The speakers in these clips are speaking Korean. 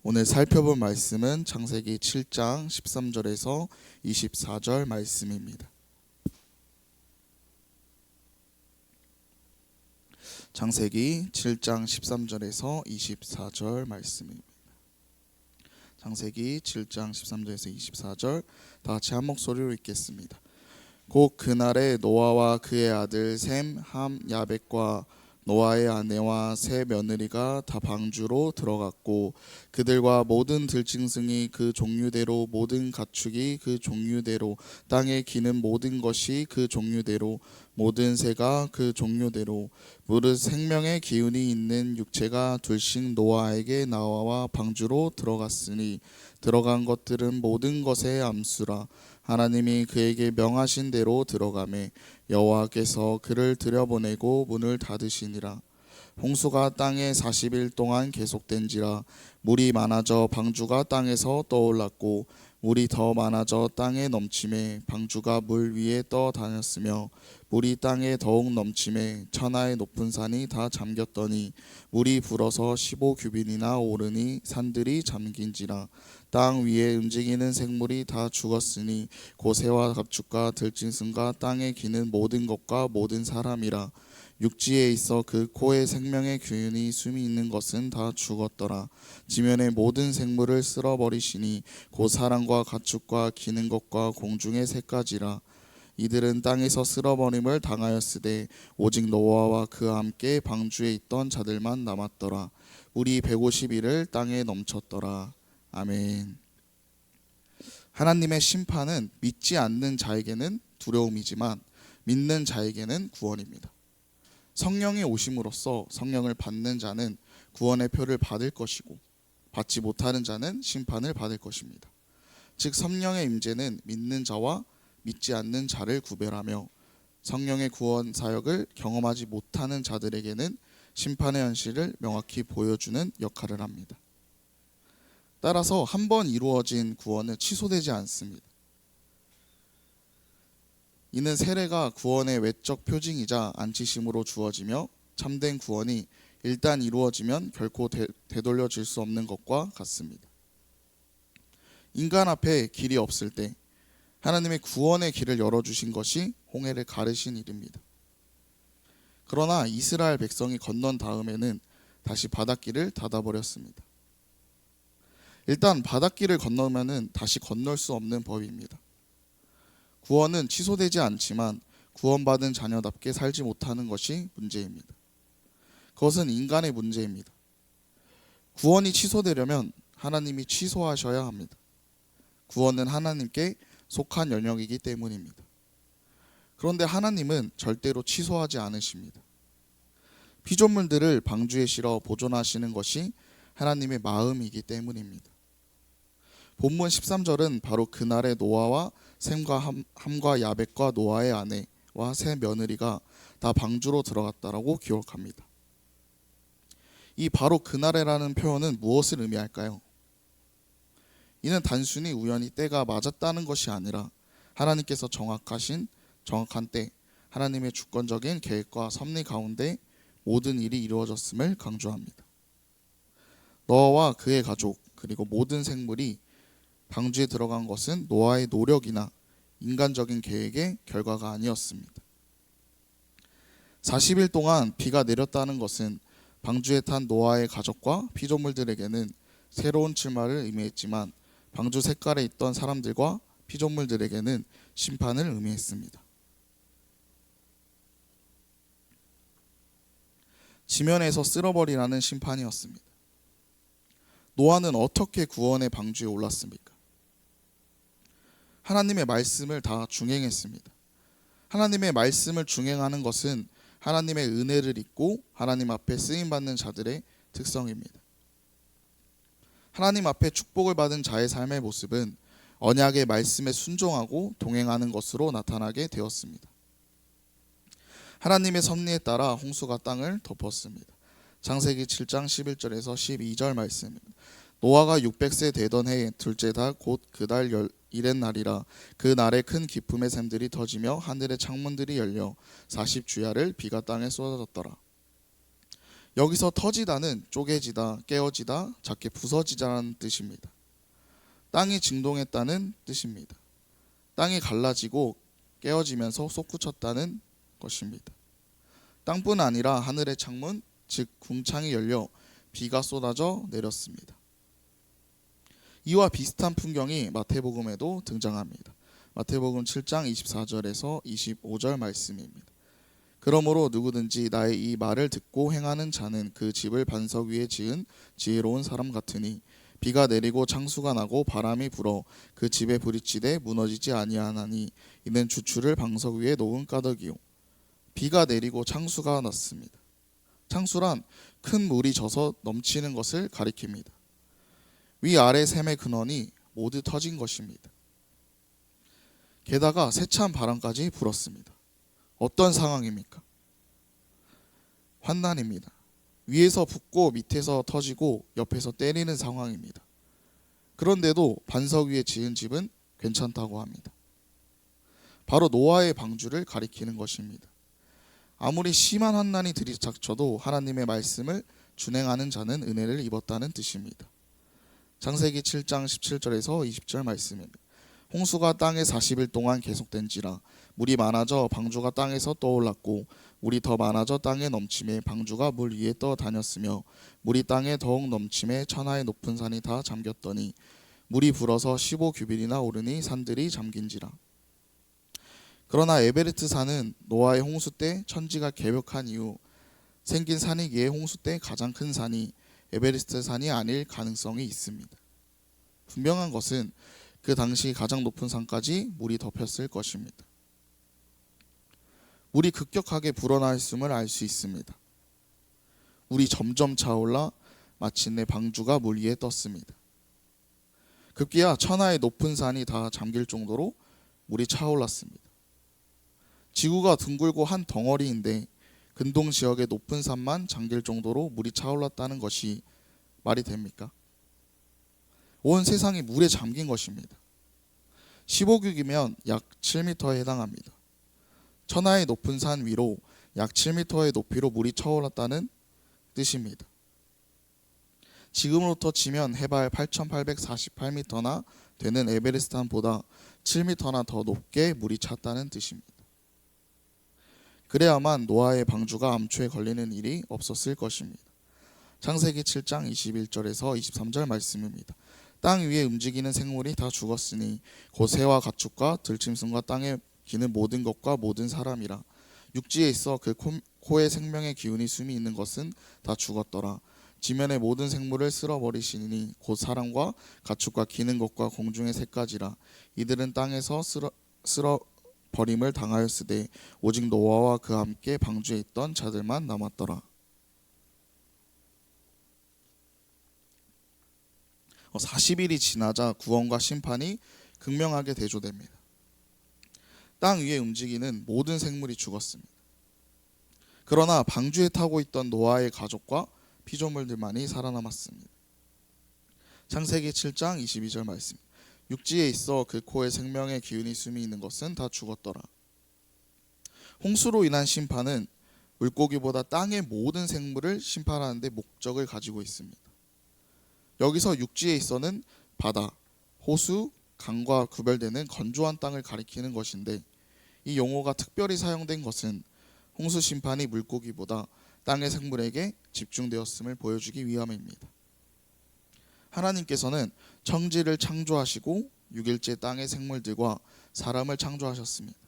오늘 살펴볼 말씀은 창세기 7장 13절에서 24절 말씀입니다. 창세기 7장 13절에서 24절 말씀입니다. 창세기 7장 13절에서 24절 다 같이 한 목소리로 읽겠습니다. 곧 그날에 노아와 그의 아들 셈, 함, 야벳과 노아의 아내와 세 며느리가 다 방주로 들어갔고 그들과 모든 들짐승이 그 종류대로 모든 가축이 그 종류대로 땅에 기는 모든 것이 그 종류대로 모든 새가 그 종류대로 무릇 생명의 기운이 있는 육체가 둘씩 노아에게 나와 방주로 들어갔으니 들어간 것들은 모든 것의 암수라. 하나님이 그에게 명하신 대로 들어가매 여호와께서 그를 들여보내고 문을 닫으시니라. 홍수가 땅에 40일 동안 계속된지라. 물이 많아져 방주가 땅에서 떠올랐고 물이 더 많아져 땅에 넘침에 방주가 물 위에 떠다녔으며 물이 땅에 더욱 넘침에 천하의 높은 산이 다 잠겼더니 물이 불어서 15규빗이나 오르니 산들이 잠긴지라. 땅 위에 움직이는 생물이 다 죽었으니 고새와 가축과 들짐승과 땅에 기는 모든 것과 모든 사람이라. 육지에 있어 그 코에 생명의 기운이 숨이 있는 것은 다 죽었더라. 지면의 모든 생물을 쓸어버리시니 곧 사람과 가축과 기는 것과 공중의 새까지라. 이들은 땅에서 쓸어버림을 당하였으되 오직 노아와 그와 함께 방주에 있던 자들만 남았더라. 물이 150일을 땅에 넘쳤더라. 아멘. 하나님의 심판은 믿지 않는 자에게는 두려움이지만 믿는 자에게는 구원입니다. 성령이 오심으로써 성령을 받는 자는 구원의 표를 받을 것이고 받지 못하는 자는 심판을 받을 것입니다. 즉 성령의 임재는 믿는 자와 믿지 않는 자를 구별하며 성령의 구원 사역을 경험하지 못하는 자들에게는 심판의 현실을 명확히 보여주는 역할을 합니다. 따라서 한 번 이루어진 구원은 취소되지 않습니다. 이는 세례가 구원의 외적 표징이자 안치심으로 주어지며 참된 구원이 일단 이루어지면 결코 되돌려질 수 없는 것과 같습니다. 인간 앞에 길이 없을 때 하나님의 구원의 길을 열어주신 것이 홍해를 가르신 일입니다. 그러나 이스라엘 백성이 건넌 다음에는 다시 바닷길을 닫아버렸습니다. 일단 바닷길을 건너면은 다시 건널 수 없는 법입니다. 구원은 취소되지 않지만 구원받은 자녀답게 살지 못하는 것이 문제입니다. 그것은 인간의 문제입니다. 구원이 취소되려면 하나님이 취소하셔야 합니다. 구원은 하나님께 속한 영역이기 때문입니다. 그런데 하나님은 절대로 취소하지 않으십니다. 피조물들을 방주에 실어 보존하시는 것이 하나님의 마음이기 때문입니다. 본문 13절은 바로 그날의 노아와 셈과 함과 야벳과 노아의 아내와 세 며느리가 다 방주로 들어갔다라고 기록합니다. 이 바로 그날에라는 표현은 무엇을 의미할까요? 이는 단순히 우연히 때가 맞았다는 것이 아니라 하나님께서 정확한 때 하나님의 주권적인 계획과 섭리 가운데 모든 일이 이루어졌음을 강조합니다. 노아와 그의 가족 그리고 모든 생물이 방주에 들어간 것은 노아의 노력이나 인간적인 계획의 결과가 아니었습니다. 40일 동안 비가 내렸다는 것은 방주에 탄 노아의 가족과 피조물들에게는 새로운 출마를 의미했지만 방주 셋가에 있던 사람들과 피조물들에게는 심판을 의미했습니다. 지면에서 쓸어버리라는 심판이었습니다. 노아는 어떻게 구원의 방주에 올랐습니까? 하나님의 말씀을 다 준행했습니다. 하나님의 말씀을 준행하는 것은 하나님의 은혜를 입고 하나님 앞에 쓰임받는 자들의 특성입니다. 하나님 앞에 축복을 받은 자의 삶의 모습은 언약의 말씀에 순종하고 동행하는 것으로 나타나게 되었습니다. 하나님의 섭리에 따라 홍수가 땅을 덮었습니다. 창세기 7장 11절에서 12절 말씀입니다. 노아가 600세 되던 해 둘째 달 곧 그달 이렛 날이라. 그 날에 큰 기품의 샘들이 터지며 하늘의 창문들이 열려 40주야를 비가 땅에 쏟아졌더라. 여기서 터지다는 쪼개지다, 깨어지다, 작게 부서지다라는 뜻입니다. 땅이 진동했다는 뜻입니다. 땅이 갈라지고 깨어지면서 솟구쳤다는 것입니다. 땅뿐 아니라 하늘의 창문, 즉 궁창이 열려 비가 쏟아져 내렸습니다. 이와 비슷한 풍경이 마태복음에도 등장합니다. 마태복음 7장 24절에서 25절 말씀입니다. 그러므로 누구든지 나의 이 말을 듣고 행하는 자는 그 집을 반석 위에 지은 지혜로운 사람 같으니 비가 내리고 창수가 나고 바람이 불어 그 집에 부딪히되 무너지지 아니하나니 이는 주추를 방석 위에 놓은 까닭이요. 비가 내리고 창수가 났습니다. 창수란 큰 물이 져서 넘치는 것을 가리킵니다. 위아래 샘의 근원이 모두 터진 것입니다. 게다가 세찬 바람까지 불었습니다. 어떤 상황입니까? 환난입니다. 위에서 붓고 밑에서 터지고 옆에서 때리는 상황입니다. 그런데도 반석 위에 지은 집은 괜찮다고 합니다. 바로 노아의 방주를 가리키는 것입니다. 아무리 심한 환난이 들이닥쳐도 하나님의 말씀을 준행하는 자는 은혜를 입었다는 뜻입니다. 창세기 7장 17절에서 20절 말씀입니다. 홍수가 땅에 40일 동안 계속된지라 물이 많아져 방주가 땅에서 떠올랐고 물이 더 많아져 땅에 넘침에 방주가 물 위에 떠다녔으며 물이 땅에 더욱 넘침에 천하의 높은 산이 다 잠겼더니 물이 불어서 15규빗이나 오르니 산들이 잠긴지라. 그러나 에베레트 산은 노아의 홍수 때 천지가 개벽한 이후 생긴 산이기에 홍수 때 가장 큰 산이 에베레스트 산이 아닐 가능성이 있습니다. 분명한 것은 그 당시 가장 높은 산까지 물이 덮였을 것입니다. 물이 급격하게 불어났음을 알 수 있습니다. 물이 점점 차올라 마침내 방주가 물 위에 떴습니다. 급기야 천하의 높은 산이 다 잠길 정도로 물이 차올랐습니다. 지구가 둥글고 한 덩어리인데 근동 지역의 높은 산만 잠길 정도로 물이 차올랐다는 것이 말이 됩니까? 온 세상이 물에 잠긴 것입니다. 15규기면 약 7m에 해당합니다. 천하의 높은 산 위로 약 7m의 높이로 물이 차올랐다는 뜻입니다. 지금으로부터 치면 해발 8,848m나 되는 에베레스트 산보다 7m나 더 높게 물이 찼다는 뜻입니다. 그래야만 노아의 방주가 암초에 걸리는 일이 없었을 것입니다. 창세기 7장 21절에서 23절 말씀입니다. 땅 위에 움직이는 생물이 다 죽었으니 곧 새와 가축과 들짐승과 땅에 기는 모든 것과 모든 사람이라. 육지에 있어 그 코에 생명의 기운이 숨이 있는 것은 다 죽었더라. 지면의 모든 생물을 쓸어버리시니 곧 사람과 가축과 기는 것과 공중의 새까지라. 이들은 땅에서 쓸어버림을 당하였으되 오직 노아와 그와 함께 방주에 있던 자들만 남았더라. 40일이 지나자 구원과 심판이 극명하게 대조됩니다. 땅 위에 움직이는 모든 생물이 죽었습니다. 그러나 방주에 타고 있던 노아의 가족과 피조물들만이 살아남았습니다. 창세기 7장 22절 말씀. 육지에 있어 그 코에 생명의 기운이 숨이 있는 것은 다 죽었더라. 홍수로 인한 심판은 물고기보다 땅의 모든 생물을 심판하는 데 목적을 가지고 있습니다. 여기서 육지에 있어는 바다, 호수, 강과 구별되는 건조한 땅을 가리키는 것인데 이 용어가 특별히 사용된 것은 홍수 심판이 물고기보다 땅의 생물에게 집중되었음을 보여주기 위함입니다. 하나님께서는 청지를 창조하시고 6일째 땅의 생물들과 사람을 창조하셨습니다.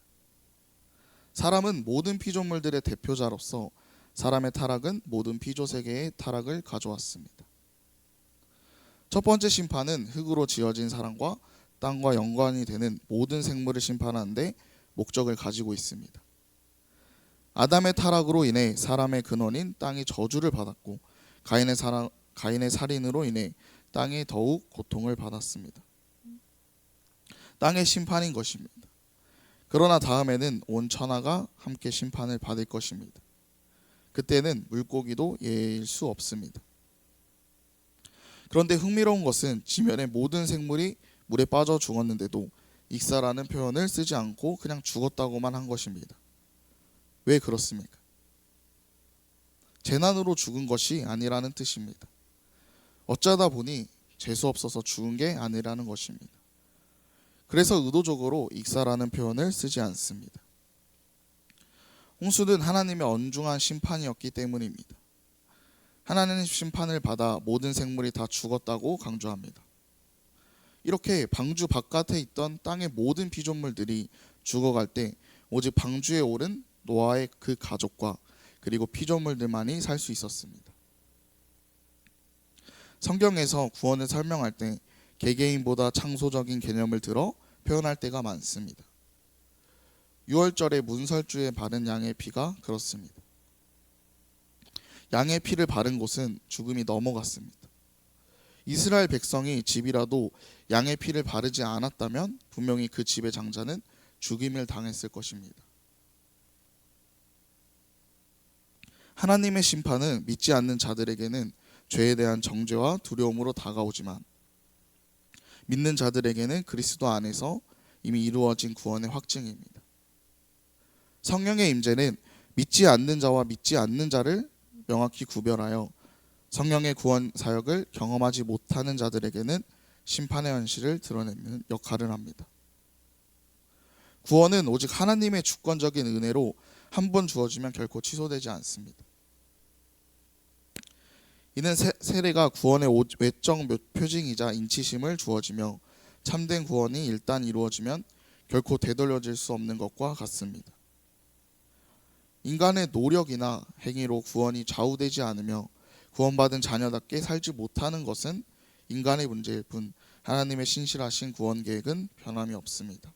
사람은 모든 피조물들의 대표자로서 사람의 타락은 모든 피조세계의 타락을 가져왔습니다. 첫 번째 심판은 흙으로 지어진 사람과 땅과 연관이 되는 모든 생물을 심판하는데 목적을 가지고 있습니다. 아담의 타락으로 인해 사람의 근원인 땅이 저주를 받았고 가인의 살인으로 인해 땅이 더욱 고통을 받았습니다. 땅의 심판인 것입니다. 그러나 다음에는 온 천하가 함께 심판을 받을 것입니다. 그때는 물고기도 예일 수 없습니다. 그런데 흥미로운 것은 지면의 모든 생물이 물에 빠져 죽었는데도 익사라는 표현을 쓰지 않고 그냥 죽었다고만 한 것입니다. 왜 그렇습니까? 재난으로 죽은 것이 아니라는 뜻입니다. 어쩌다 보니 재수 없어서 죽은 게 아니라는 것입니다. 그래서 의도적으로 익사라는 표현을 쓰지 않습니다. 홍수는 하나님의 엄중한 심판이었기 때문입니다. 하나님의 심판을 받아 모든 생물이 다 죽었다고 강조합니다. 이렇게 방주 바깥에 있던 땅의 모든 피조물들이 죽어갈 때 오직 방주에 오른 노아의 그 가족과 그리고 피조물들만이 살 수 있었습니다. 성경에서 구원을 설명할 때 개개인보다 창조적인 개념을 들어 표현할 때가 많습니다. 유월절에 문설주에 바른 양의 피가 그렇습니다. 양의 피를 바른 곳은 죽음이 넘어갔습니다. 이스라엘 백성이 집이라도 양의 피를 바르지 않았다면 분명히 그 집의 장자는 죽임을 당했을 것입니다. 하나님의 심판은 믿지 않는 자들에게는 죄에 대한 정죄와 두려움으로 다가오지만 믿는 자들에게는 그리스도 안에서 이미 이루어진 구원의 확증입니다. 성령의 임재는 믿지 않는 자와 믿지 않는 자를 명확히 구별하여 성령의 구원 사역을 경험하지 못하는 자들에게는 심판의 현실을 드러내는 역할을 합니다. 구원은 오직 하나님의 주권적인 은혜로 한 번 주어지면 결코 취소되지 않습니다. 이는 세례가 구원의 외적 표징이자 인치심을 주어지며 참된 구원이 일단 이루어지면 결코 되돌려질 수 없는 것과 같습니다. 인간의 노력이나 행위로 구원이 좌우되지 않으며 구원받은 자녀답게 살지 못하는 것은 인간의 문제일 뿐 하나님의 신실하신 구원 계획은 변함이 없습니다.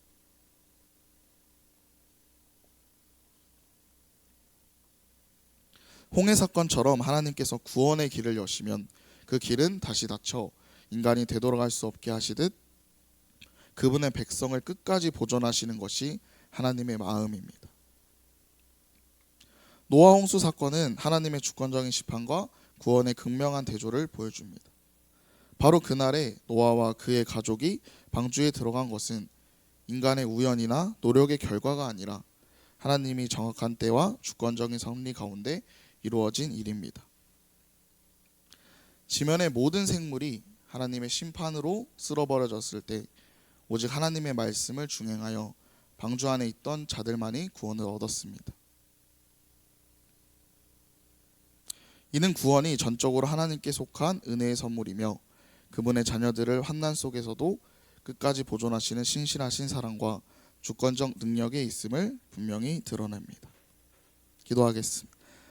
홍해 사건처럼 하나님께서 구원의 길을 여시면 그 길은 다시 닫혀 인간이 되돌아갈 수 없게 하시듯 그분의 백성을 끝까지 보존하시는 것이 하나님의 마음입니다. 노아 홍수 사건은 하나님의 주권적인 심판과 구원의 극명한 대조를 보여줍니다. 바로 그날에 노아와 그의 가족이 방주에 들어간 것은 인간의 우연이나 노력의 결과가 아니라 하나님이 정확한 때와 주권적인 섭리 가운데 이루어진 일입니다. 지면의 모든 생물이 하나님의 심판으로 쓸어버려졌을 때 오직 하나님의 말씀을 준행하여 방주 안에 있던 자들만이 구원을 얻었습니다. 이는 구원이 전적으로 하나님께 속한 은혜의 선물이며 그분의 자녀들을 환난 속에서도 끝까지 보존하시는 신실하신 사랑과 주권적 능력에 있음을 분명히 드러냅니다. 기도하겠습니다.